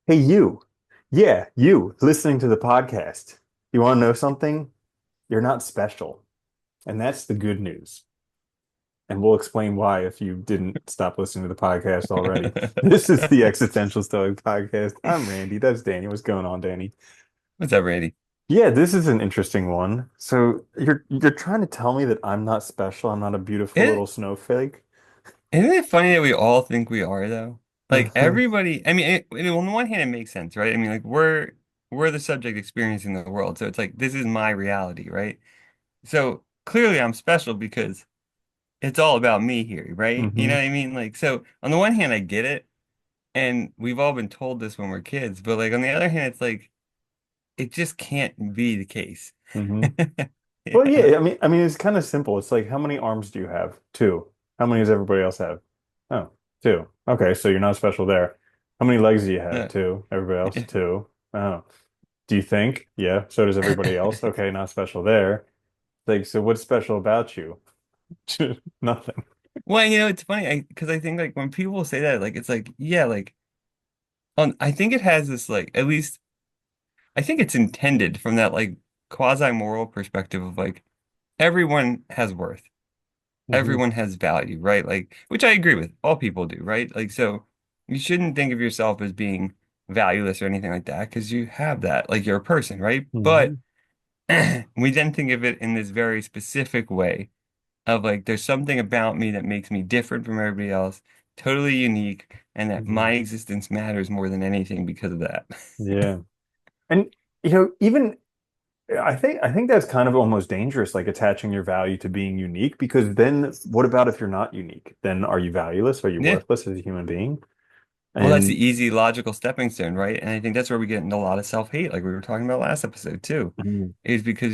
Hey, you. Yeah, you listening to the podcast. You want to know something? You're not special. And that's the good news. And we'll explain why if you didn't stop listening to the podcast already. This is the Existential Stoic Podcast. I'm Randy. That's Danny. What's going on, Danny? What's up, Randy? Yeah, this is an interesting one. So you're trying to tell me that I'm not special. I'm not a beautiful Isn't, little snowflake. isn't it funny that we all think we are though? Like hmm everybody, I mean, on the one hand, it makes sense, right? I mean, like we're the subject experiencing the world, so it's like this is my reality, right? So clearly, I'm special because it's all about me here, right? You know hmm what I mean? Like, so on the one hand, I get it, and we've all been told this when we're kids, but like on the other hand, it's like it just can't be the case. hmm You Well, know? yeah, I mean, it's kind of simple. It's like, how many arms do you have? Two. How many does everybody else have? Oh, two. Okay, so you're not special there. How many legs do you have? Yeah. Two. Everybody else, two. Oh. Do you think? Yeah, so does everybody else. Okay, not special there. Like, so what's special about you? Nothing. Well, it's funny, because I think like when people say that, like it's like, yeah, like I think it has this like at least I think it's intended from that like quasi-moral perspective of like everyone has worth, hmm everyone has value, right? Like which I agree with, all people do, right? Like so you shouldn't think of yourself as being valueless or anything like that because you have that, like you're a person, right? But hmm we then think of it in this very specific way of like there's something about me that makes me different from everybody else, totally unique, and that hmm my existence matters more than anything because of that. Yeah. And even I think that's kind of almost dangerous, like attaching your value to being unique, because then what about if you're not unique? Then are you valueless? Are you Yeah. worthless as a human being? Well, that's And the easy logical stepping stone, right? And I think that's where we get into a lot of self-hate, like we were talking about last episode too, Mhm. is because,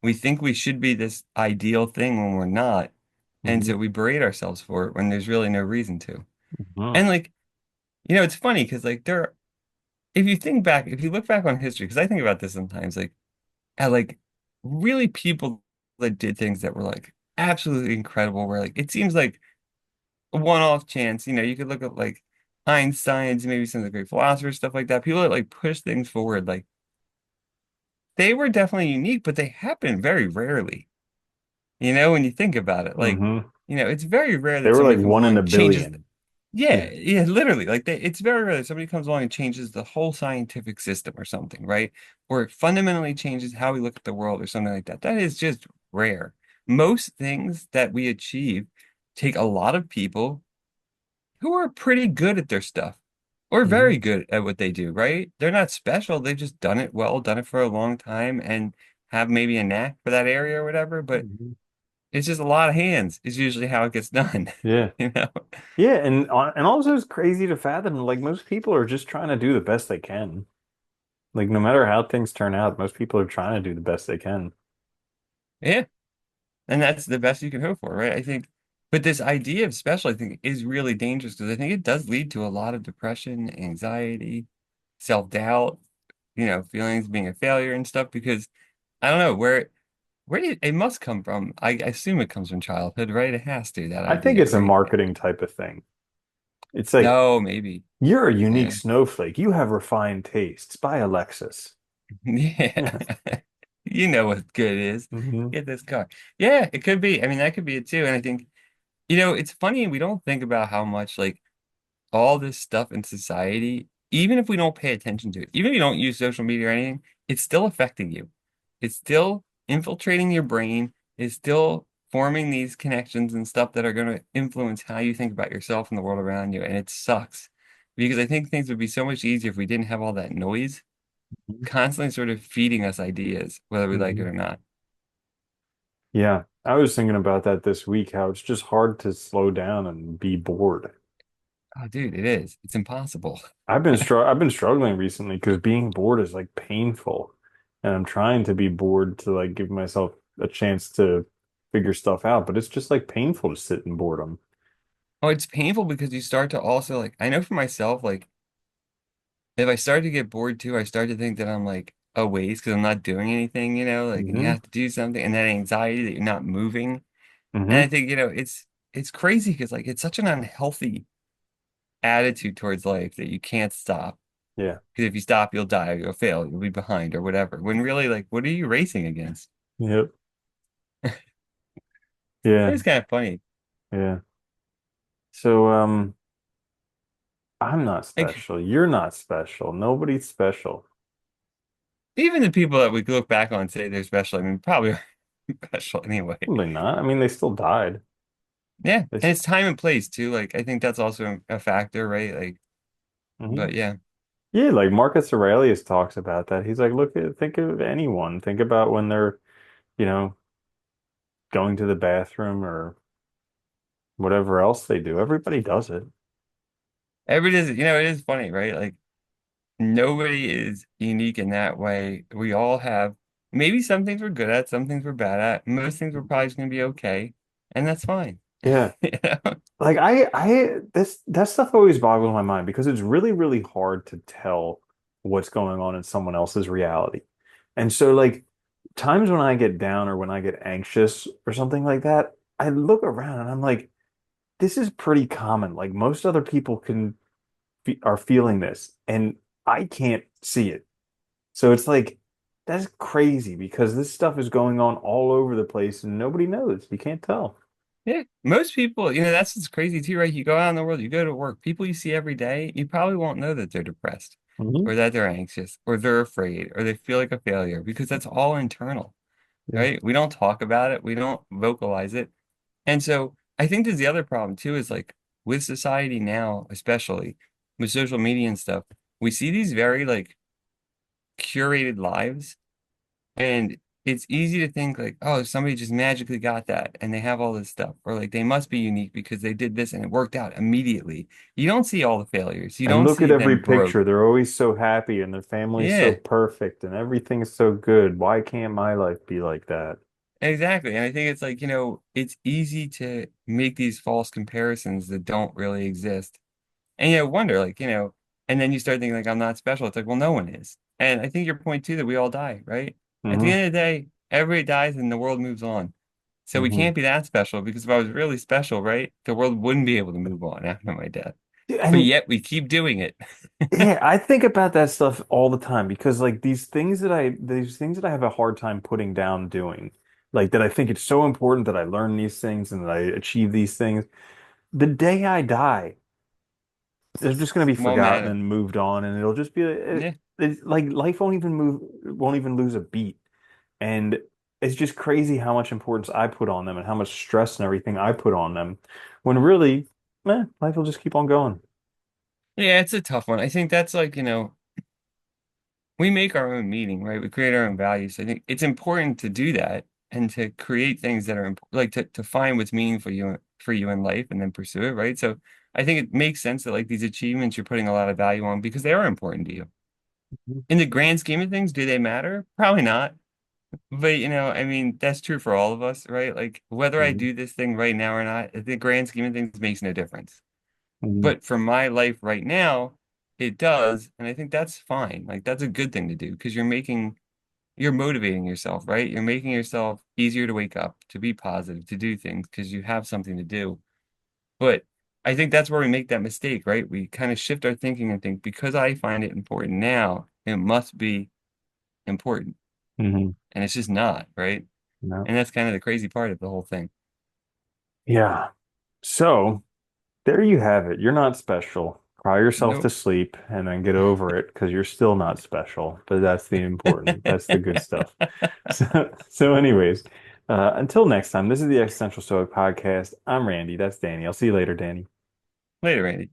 we think we should be this ideal thing when we're not. And Mhm. so we berate ourselves for it when there's really no reason to. Mhm. And like, it's funny because like if you look back on history, because I think about this sometimes, like at like really people that did things that were like absolutely incredible, where like it seems like a one-off chance. You could look at like Einstein's, maybe some of the great philosophers, stuff like that. People that like push things forward, like they were definitely unique, but they happen very rarely. When you think about it, like, Mhm. it's very rare They that were like somebody comes one along in a and changes. billion. Yeah, Yeah. yeah, literally. Like it's very rare that somebody comes along and changes the whole scientific system or something, right? Or it fundamentally changes how we look at the world or something like that. That is just rare. Most things that we achieve take a lot of people who are pretty good at their stuff or Mhm. very good at what they do, right? They're not special. They've just done it well, done it for a long time, and have maybe a knack for that area or whatever. But Mhm. it's just a lot of hands is usually how it gets done, Yeah. you know? Yeah, and also it's crazy to fathom. Like most people are just trying to do the best they can. Like no matter how things turn out, most people are trying to do the best they can. Yeah. And that's the best you can hope for, right? I think, but this idea of special, I think, is really dangerous because I think it does lead to a lot of depression, anxiety, self-doubt, feelings of being a failure and stuff. Because I don't know where do it must come from. I assume it comes from childhood, right? It has to, that I think idea, it's a right? marketing type of thing. It's like Oh, maybe. you're a unique Yeah. snowflake. You have refined tastes. Buy a Lexus. Yeah. You know what good is. hmm Get this car. Yeah, it could be. I mean, that could be it too. And I think, it's funny we don't think about how much like all this stuff in society, even if we don't pay attention to it, even if you don't use social media or anything, it's still affecting you. It's still infiltrating your brain. It's still forming these connections and stuff that are going to influence how you think about yourself and the world around you. And it sucks because I think things would be so much easier if we didn't have all that noise constantly sort of feeding us ideas, whether we like it hmm or not. Yeah, I was thinking about that this week, how it's just hard to slow down and be bored. Oh, dude, it is. It's impossible. I've been struggling recently because being bored is like painful. And I'm trying to be bored to like give myself a chance to figure stuff out, but it's just like painful to sit in boredom. Oh, it's painful because you start to also like, I know for myself, like, if I start to get bored too, I start to think that I'm like a waste because I'm not doing anything, like, and you hmm have to do something, and that anxiety that you're not moving. And I hmm think, it's crazy because like it's such an unhealthy attitude towards life that you can't stop. Yeah. Because if you stop, you'll die, or you'll fail, you'll be behind, or whatever. When really, like, what are you racing against? Yep. Yeah. It's kind of funny. Yeah. So, I'm not Like, special. You're not special. Nobody's special. even the people that we look back on and say they're special, I mean, probably are special anyway. Probably not. I mean, they still died. Yeah, They, and it's time and place too. Like, I think that's also a factor, right? Like, Mhm. but yeah, Yeah, like Marcus Aurelius talks about that. He's like, think of anyone. Think about when they're, you know, going to the bathroom or whatever else they do. Everybody does it. everybody does, it is funny, right? Like, nobody is unique in that way. We all have maybe some things we're good at, some things we're bad at. Most things we're probably just gonna be okay, and that's fine. Yeah. You know? Like this that stuff always boggles my mind because it's really, really hard to tell what's going on in someone else's reality. And so like times when I get down or when I get anxious or something like that, I look around and I'm like, this is pretty common. Like most other people are feeling this and I can't see it. So it's like that's crazy because this stuff is going on all over the place and nobody knows. You can't tell. Yeah, most people, that's what's crazy too, right? You go out in the world, you go to work, people you see every day, you probably won't know that they're depressed Hmm. or that they're anxious or they're afraid or they feel like a failure because that's all internal, Yeah. right? We don't talk about it, we don't vocalize it. And so I think there's the other problem too is like with society now, especially with social media and stuff, we see these very like curated lives. And it's easy to think like, oh, somebody just magically got that and they have all this stuff. Or like they must be unique because they did this and it worked out immediately. You don't see all the failures. You And don't look at see every them broke. picture. They're always so happy and their family's so Yeah, perfect and everything's so good. Why can't my life be like that? exactly. And I think it's like, it's easy to make these false comparisons that don't really exist. And wonder like, and then you start thinking like I'm not special. It's like, well, no one is. And I think your point too that we all die, right? At the Hmm. end of the day, everybody dies and the world moves on. So we Hmm. can't be that special because if I was really special, right, the world wouldn't be able to move on after my death. But And yet we keep doing it. yeah, I think about that stuff all the time because like these things that I have a hard time putting down doing, like that I think it's so important that I learn these things and that I achieve these things. The day I die, they're just going to be Won't forgotten matter. and moved on, and it'll just be Yeah. it's like life won't even lose a beat. And it's just crazy how much importance I put on them and how much stress and everything I put on them, when really, life will just keep on going. Yeah, it's a tough one. I think that's like, we make our own meaning, right? We create our own values. I think it's important to do that and to create things that are like to find what's meaningful for you in life and then pursue it, right? So I think it makes sense that like these achievements you're putting a lot of value on because they are important to you. In the grand scheme of things, do they matter? Probably not. But I mean, that's true for all of us, right? Like whether I Mhm. do this thing right now or not, the grand scheme of things makes no difference. Mhm. But for my life right now, it does, and I think that's fine. Like that's a good thing to do because you're motivating yourself, right? You're making yourself easier to wake up, to be positive, to do things because you have something to do. But I think that's where we make that mistake, right? We kind of shift our thinking and think because I find it important now, it must be important. Mhm. And it's just not, right? No. And that's kind of the crazy part of the whole thing. Yeah. So there you have it. You're not special. Cry yourself to Nope. sleep and then get over it because you're still not special. But that's the good stuff. So anyways, until next time, this is the Existential Stoic Podcast. I'm Randy. That's Danny. I'll see you later, Danny. Later, Randy.